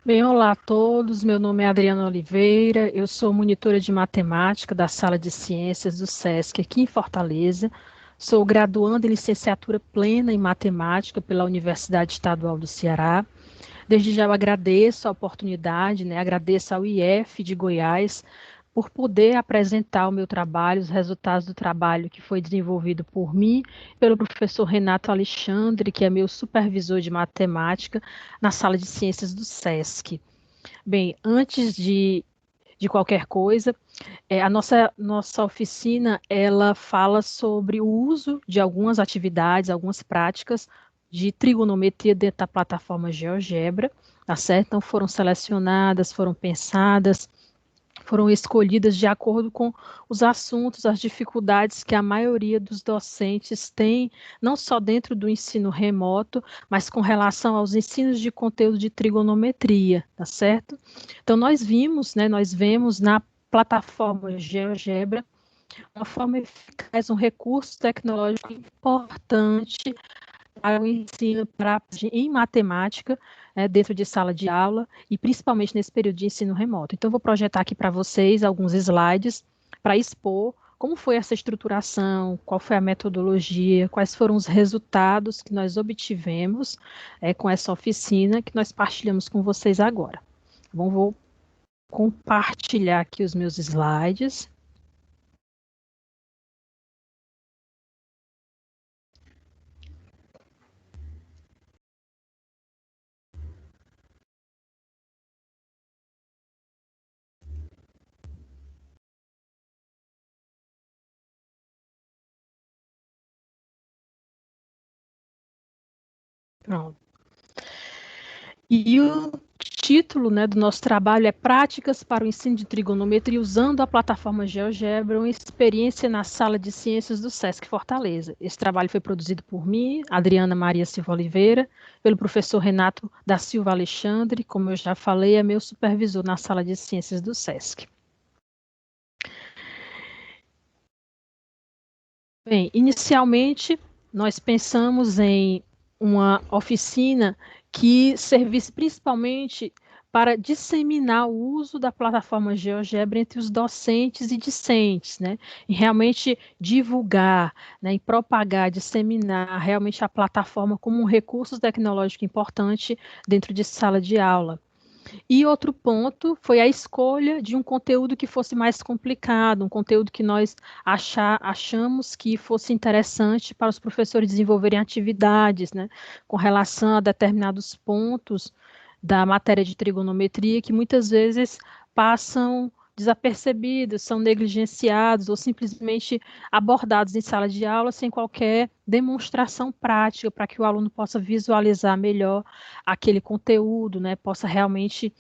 Bem, olá a todos. Meu nome é Adriana Oliveira. Eu sou monitora de matemática da Sala de Ciências do SESC aqui em Fortaleza. Sou graduanda em licenciatura plena em matemática pela Universidade Estadual do Ceará. Desde já eu agradeço a oportunidade, né? Agradeço ao IF de Goiás por poder apresentar o meu trabalho, os resultados do trabalho que foi desenvolvido por mim, pelo professor Renato Alexandre, que é meu supervisor de matemática na Sala de Ciências do SESC. Bem, antes de qualquer coisa, a nossa oficina, ela fala sobre o uso de algumas atividades, algumas práticas de trigonometria dentro da plataforma GeoGebra, tá certo? Então, foram selecionadas, foram pensadas, foram escolhidas de acordo com os assuntos, as dificuldades que a maioria dos docentes tem, não só dentro do ensino remoto, mas com relação aos ensinos de conteúdo de trigonometria, tá certo? Então, nós vemos na plataforma GeoGebra uma forma eficaz, um recurso tecnológico importante para o ensino em matemática, dentro de sala de aula, e principalmente nesse período de ensino remoto. Então, eu vou projetar aqui para vocês alguns slides para expor como foi essa estruturação, qual foi a metodologia, quais foram os resultados que nós obtivemos com essa oficina que nós partilhamos com vocês agora. Bom, vou compartilhar aqui os meus slides. Pronto. E o título, né, do nosso trabalho é Práticas para o Ensino de Trigonometria usando a plataforma GeoGebra, uma experiência na Sala de Ciências do SESC Fortaleza. Esse trabalho foi produzido por mim, Adriana Maria Silva Oliveira, pelo professor Renato da Silva Alexandre, como eu já falei, é meu supervisor na Sala de Ciências do SESC. Bem, inicialmente, nós pensamos em uma oficina que servisse principalmente para disseminar o uso da plataforma GeoGebra entre os docentes e discentes, né? E realmente divulgar, né? E propagar, disseminar realmente a plataforma como um recurso tecnológico importante dentro de sala de aula. E outro ponto foi a escolha de um conteúdo que fosse mais complicado, um conteúdo que nós achamos que fosse interessante para os professores desenvolverem atividades, né, com relação a determinados pontos da matéria de trigonometria que muitas vezes passam desapercebidos, são negligenciados ou simplesmente abordados em sala de aula sem qualquer demonstração prática para que o aluno possa visualizar melhor aquele conteúdo, né, possa realmente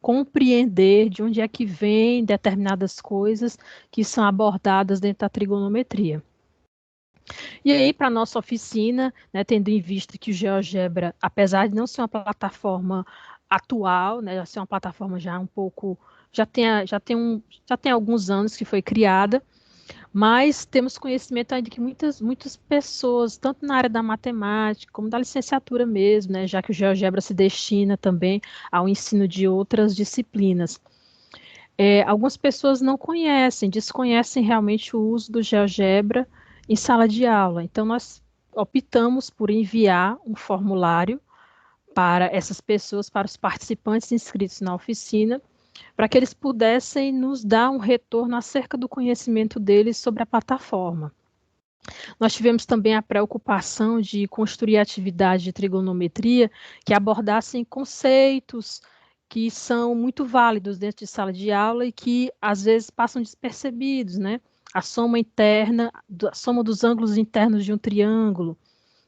compreender de onde é que vem determinadas coisas que são abordadas dentro da trigonometria. E aí, para a nossa oficina, né, tendo em vista que o GeoGebra, apesar de não ser uma plataforma atual, né, já ser uma plataforma já um pouco, já tem alguns anos que foi criada, mas temos conhecimento ainda que muitas pessoas, tanto na área da matemática, como da licenciatura mesmo, né, já que o GeoGebra se destina também ao ensino de outras disciplinas. Algumas pessoas não conhecem, desconhecem realmente o uso do GeoGebra em sala de aula. Então, nós optamos por enviar um formulário para essas pessoas, para os participantes inscritos na oficina, para que eles pudessem nos dar um retorno acerca do conhecimento deles sobre a plataforma. Nós tivemos também a preocupação de construir atividades de trigonometria que abordassem conceitos que são muito válidos dentro de sala de aula e que às vezes passam despercebidos, né? A soma interna, a soma dos ângulos internos de um triângulo,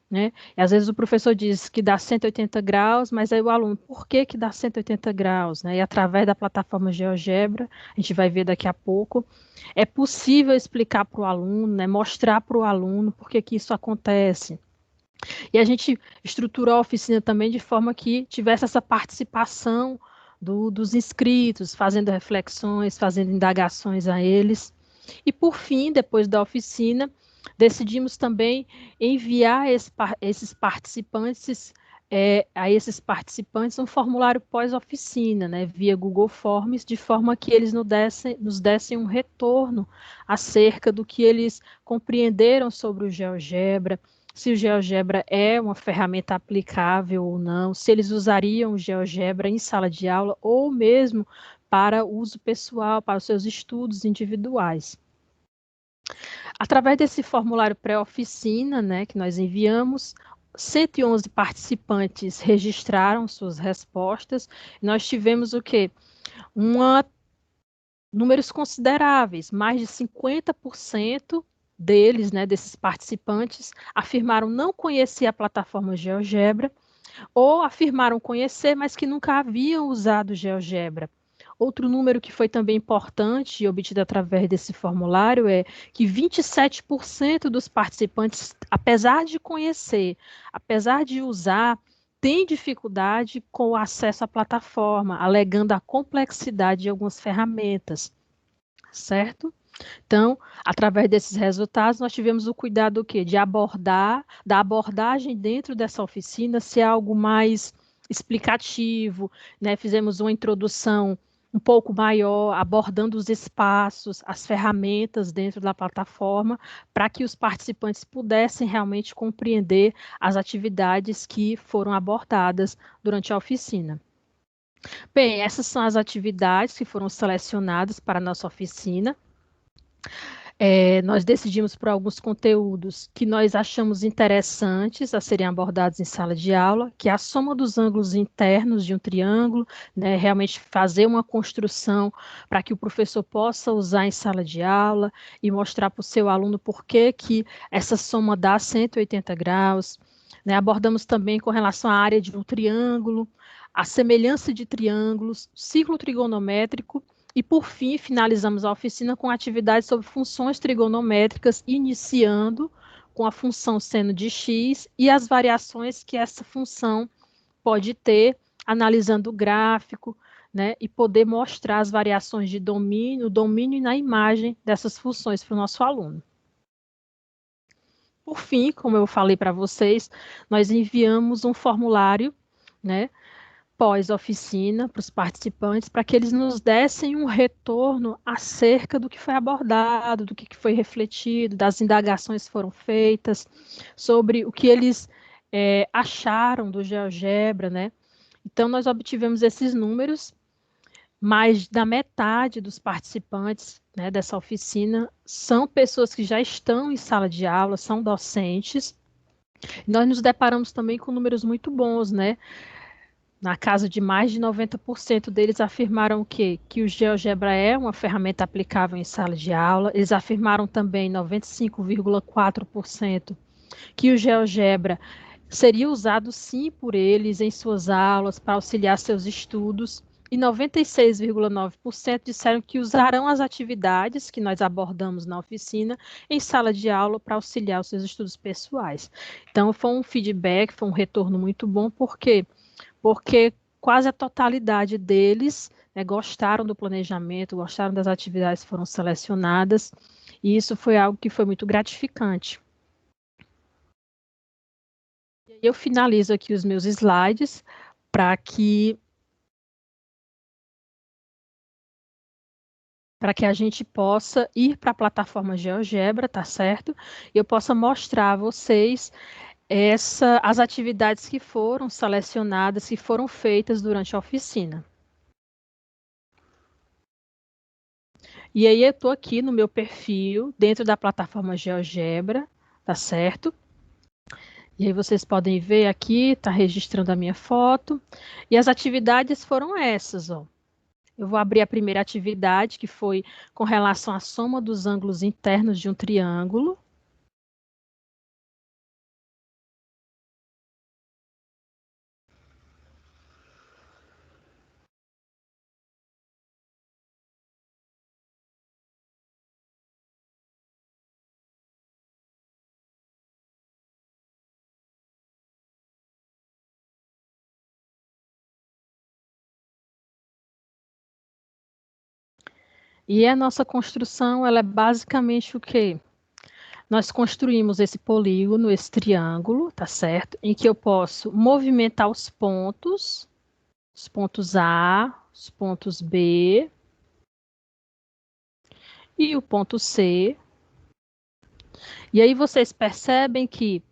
né? E às vezes o professor diz que dá 180 graus, mas aí o aluno, por que que dá 180 graus? Né? E através da plataforma GeoGebra, a gente vai ver daqui a pouco, é possível explicar para o aluno, né? Mostrar para o aluno por que que isso acontece. E a gente estruturou a oficina também de forma que tivesse essa participação dos inscritos, fazendo reflexões, fazendo indagações a eles. E por fim, depois da oficina, decidimos também enviar esses participantes a esses participantes um formulário pós-oficina, né, via Google Forms, de forma que eles nos dessem um retorno acerca do que eles compreenderam sobre o GeoGebra, se o GeoGebra é uma ferramenta aplicável ou não, se eles usariam o GeoGebra em sala de aula ou mesmo para uso pessoal, para os seus estudos individuais. Através desse formulário pré-oficina, né, que nós enviamos, 111 participantes registraram suas respostas. Nós tivemos o quê? Números consideráveis, mais de 50% deles, né, desses participantes, afirmaram não conhecer a plataforma GeoGebra ou afirmaram conhecer, mas que nunca haviam usado GeoGebra. Outro número que foi também importante e obtido através desse formulário é que 27% dos participantes, apesar de conhecer, apesar de usar, têm dificuldade com o acesso à plataforma, alegando a complexidade de algumas ferramentas, certo? Então, através desses resultados, nós tivemos o cuidado o quê? Da abordagem dentro dessa oficina ser algo mais explicativo, né? Fizemos uma introdução um pouco maior, abordando os espaços, as ferramentas dentro da plataforma, para que os participantes pudessem realmente compreender as atividades que foram abordadas durante a oficina. Bem, essas são as atividades que foram selecionadas para a nossa oficina. Nós decidimos por alguns conteúdos que nós achamos interessantes a serem abordados em sala de aula, que é a soma dos ângulos internos de um triângulo, né, realmente fazer uma construção para que o professor possa usar em sala de aula e mostrar para o seu aluno por que essa soma dá 180 graus. Né, abordamos também com relação à área de um triângulo, a semelhança de triângulos, ciclo trigonométrico e, por fim, finalizamos a oficina com atividades sobre funções trigonométricas, iniciando com a função seno de x e as variações que essa função pode ter, analisando o gráfico, né, e poder mostrar as variações de domínio e na imagem dessas funções para o nosso aluno. Por fim, como eu falei para vocês, nós enviamos um formulário, né, pós-oficina para os participantes, para que eles nos dessem um retorno acerca do que foi abordado, do que foi refletido, das indagações que foram feitas, sobre o que eles acharam do GeoGebra, né? Então, nós obtivemos esses números, mais da metade dos participantes, né, dessa oficina são pessoas que já estão em sala de aula, são docentes. Nós nos deparamos também com números muito bons, né? Na casa de mais de 90% deles afirmaram que o GeoGebra é uma ferramenta aplicável em sala de aula. Eles afirmaram também, 95,4%, que o GeoGebra seria usado sim por eles em suas aulas para auxiliar seus estudos. E 96,9% disseram que usarão as atividades que nós abordamos na oficina em sala de aula para auxiliar os seus estudos pessoais. Então, foi um feedback, foi um retorno muito bom, porque quase a totalidade deles, né, gostaram do planejamento, gostaram das atividades que foram selecionadas, e isso foi algo que foi muito gratificante. Eu finalizo aqui os meus slides para que a gente possa ir para a plataforma GeoGebra, tá certo? E eu possa mostrar a vocês as atividades que foram selecionadas, que foram feitas durante a oficina. E aí eu estou aqui no meu perfil, dentro da plataforma GeoGebra, tá certo? E aí vocês podem ver aqui, está registrando a minha foto. E as atividades foram essas, ó. Eu vou abrir a primeira atividade, que foi com relação à soma dos ângulos internos de um triângulo. E a nossa construção, ela é basicamente o quê? nós construímos esse polígono, esse triângulo, tá certo? Em que eu posso movimentar os pontos A, os pontos B e o ponto C. E aí vocês percebem que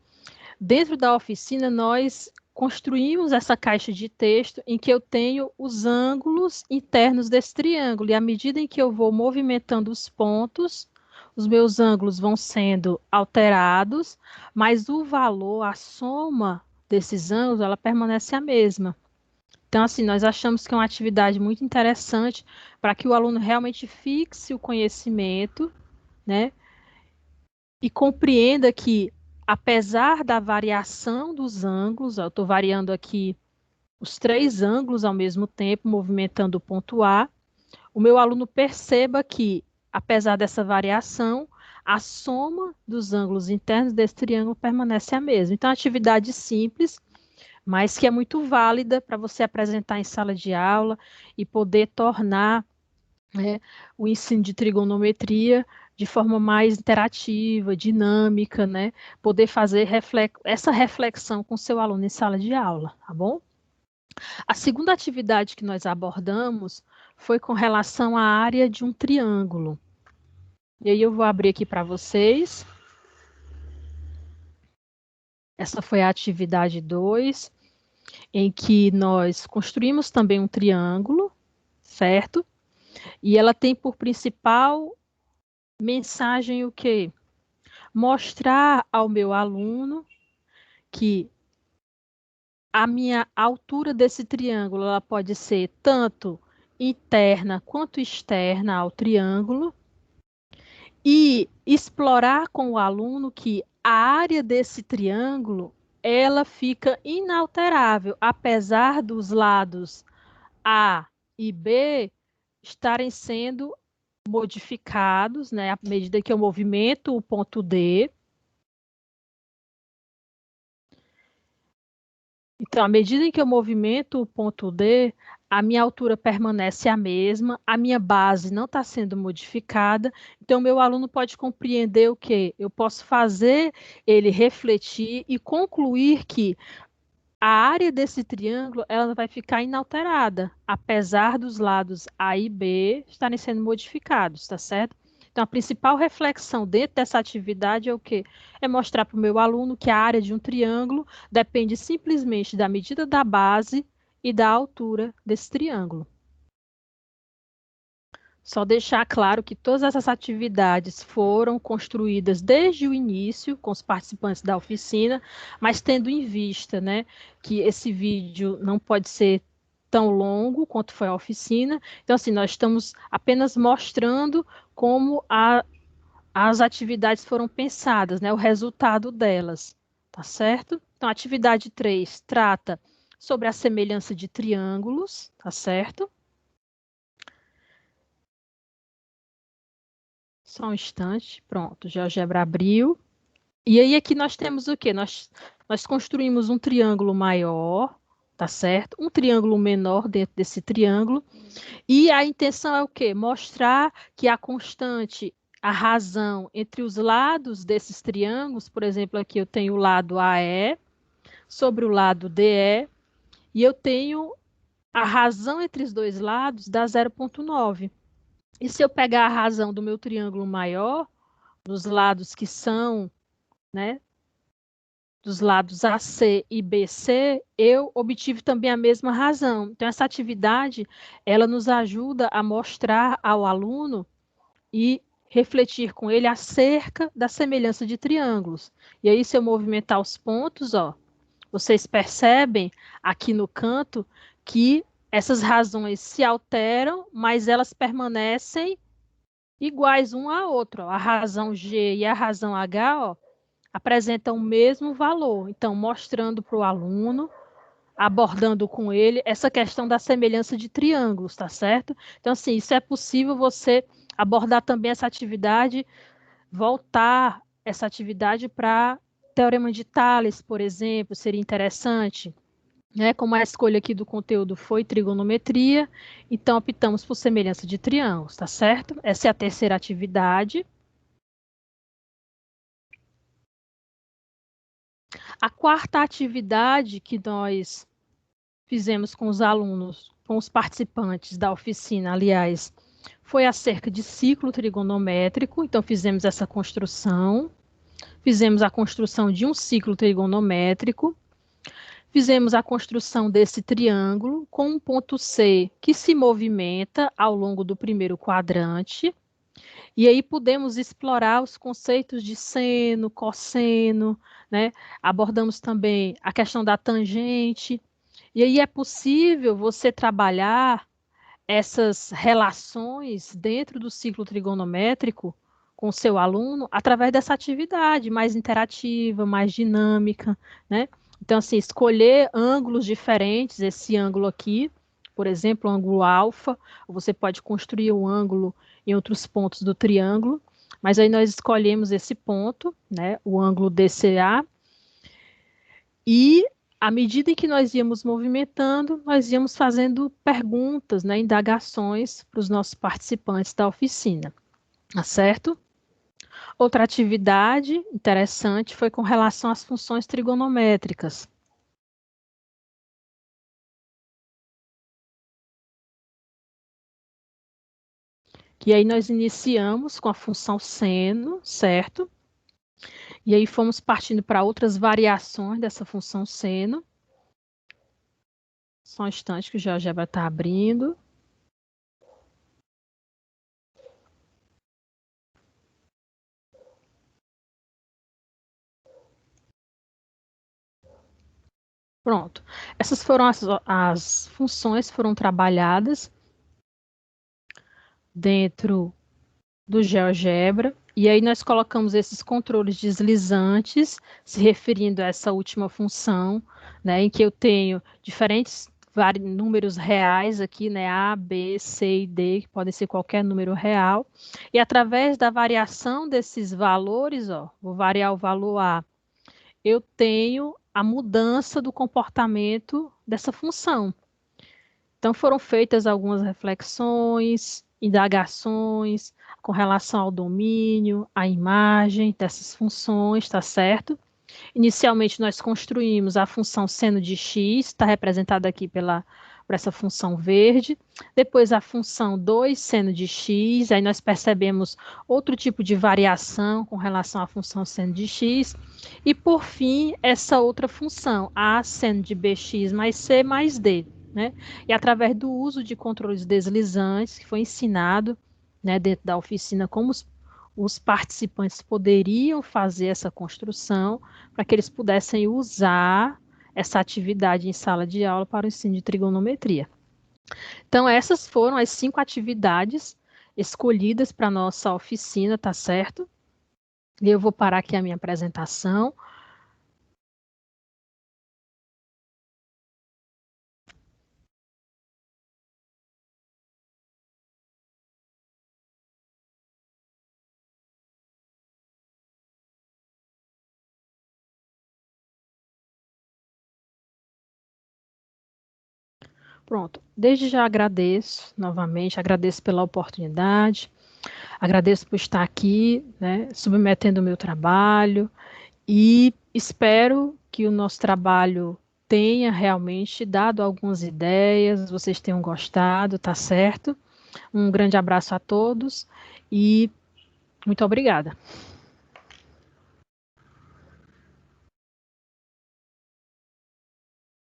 dentro da oficina nós construímos essa caixa de texto em que eu tenho os ângulos internos desse triângulo. E à medida em que eu vou movimentando os pontos, os meus ângulos vão sendo alterados, mas o valor, a soma desses ângulos, ela permanece a mesma. Então, assim, nós achamos que é uma atividade muito interessante para que o aluno realmente fixe o conhecimento, né? E compreenda que, apesar da variação dos ângulos, eu estou variando aqui os 3 ângulos ao mesmo tempo, movimentando o ponto A, o meu aluno perceba que, apesar dessa variação, a soma dos ângulos internos desse triângulo permanece a mesma. Então, atividade simples, mas que é muito válida para você apresentar em sala de aula e poder tornar, né, o ensino de trigonometria de forma mais interativa, dinâmica, né? Poder fazer essa reflexão com seu aluno em sala de aula, tá bom? A segunda atividade que nós abordamos foi com relação à área de um triângulo. E aí eu vou abrir aqui para vocês. Essa foi a atividade 2, em que nós construímos também um triângulo, certo? E ela tem por principal mensagem o quê? Mostrar ao meu aluno que a minha altura desse triângulo ela pode ser tanto interna quanto externa ao triângulo e explorar com o aluno que a área desse triângulo ela fica inalterável, apesar dos lados A e B estarem sendo modificados, né, à medida que eu movimento o ponto D. Então, à medida em que eu movimento o ponto D, a minha altura permanece a mesma, a minha base não está sendo modificada, então meu aluno pode compreender o quê? Eu posso fazer ele refletir e concluir que a área desse triângulo ela vai ficar inalterada, apesar dos lados A e B estarem sendo modificados, tá certo? Então, a principal reflexão dentro dessa atividade é o quê? É mostrar para o meu aluno que a área de um triângulo depende simplesmente da medida da base e da altura desse triângulo. Só deixar claro que todas essas atividades foram construídas desde o início com os participantes da oficina, mas tendo em vista, né, que esse vídeo não pode ser tão longo quanto foi a oficina. Então, assim, nós estamos apenas mostrando como as atividades foram pensadas, né, o resultado delas, tá certo? Então, a atividade 3 trata sobre a semelhança de triângulos, tá certo? Só um instante. Pronto, GeoGebra abriu. E aí aqui nós temos o quê? Nós construímos um triângulo maior, tá certo? Um triângulo menor dentro desse triângulo. E a intenção é o quê? Mostrar que a constante, a razão entre os lados desses triângulos, por exemplo, aqui eu tenho o lado AE sobre o lado DE, e eu tenho a razão entre os dois lados dá 0,9. E se eu pegar a razão do meu triângulo maior, dos lados que são, né, dos lados AC e BC, eu obtive também a mesma razão. Então, essa atividade, ela nos ajuda a mostrar ao aluno e refletir com ele acerca da semelhança de triângulos. E aí, se eu movimentar os pontos, ó, vocês percebem aqui no canto que essas razões se alteram, mas elas permanecem iguais um à outra. Ó. A razão G e a razão H, ó, apresentam o mesmo valor. Então, mostrando para o aluno, abordando com ele essa questão da semelhança de triângulos, tá certo? Então, assim, isso é possível você abordar também essa atividade, voltar essa atividade para Teorema de Tales, por exemplo, seria interessante. Né? Como a escolha aqui do conteúdo foi trigonometria, então optamos por semelhança de triângulos, tá certo? Essa é a terceira atividade. A quarta atividade que nós fizemos com os alunos, com os participantes da oficina, aliás, foi acerca de ciclo trigonométrico. Então, fizemos essa construção, fizemos a construção de um ciclo trigonométrico, fizemos a construção desse triângulo com um ponto C que se movimenta ao longo do primeiro quadrante. E aí podemos explorar os conceitos de seno, cosseno, né? Abordamos também a questão da tangente. E aí é possível você trabalhar essas relações dentro do ciclo trigonométrico com o seu aluno através dessa atividade mais interativa, mais dinâmica, né? Então, assim, escolher ângulos diferentes, esse ângulo aqui, por exemplo, o ângulo alfa, você pode construir um ângulo em outros pontos do triângulo, mas aí nós escolhemos esse ponto, né, o ângulo DCA, e à medida em que nós íamos movimentando, nós íamos fazendo perguntas, né, indagações para os nossos participantes da oficina, tá certo? Outra atividade interessante foi com relação às funções trigonométricas. E aí nós iniciamos com a função seno, certo? E aí fomos partindo para outras variações dessa função seno. Só um instante que o GeoGebra está abrindo. Pronto. Essas foram as funções que foram trabalhadas dentro do GeoGebra. E aí nós colocamos esses controles deslizantes, se referindo a essa última função, né, em que eu tenho diferentes números reais aqui, né, A, B, C e D, que podem ser qualquer número real. E através da variação desses valores, ó, vou variar o valor A, eu tenho a mudança do comportamento dessa função. Então, foram feitas algumas reflexões, indagações com relação ao domínio, à imagem dessas funções, tá certo? Inicialmente, nós construímos a função seno de x, está representada aqui por essa função verde. Depois, a função 2 seno de x, aí nós percebemos outro tipo de variação com relação à função seno de x. E, por fim, essa outra função, a seno de bx mais c mais d. Né? E através do uso de controles deslizantes, que foi ensinado, né, dentro da oficina, como os participantes poderiam fazer essa construção para que eles pudessem usar essa atividade em sala de aula para o ensino de trigonometria. Então, essas foram as 5 atividades escolhidas para a nossa oficina, tá certo? E eu vou parar aqui a minha apresentação. Pronto, desde já agradeço novamente, agradeço pela oportunidade, agradeço por estar aqui, né, submetendo o meu trabalho e espero que o nosso trabalho tenha realmente dado algumas ideias, vocês tenham gostado, tá certo? Um grande abraço a todos e muito obrigada.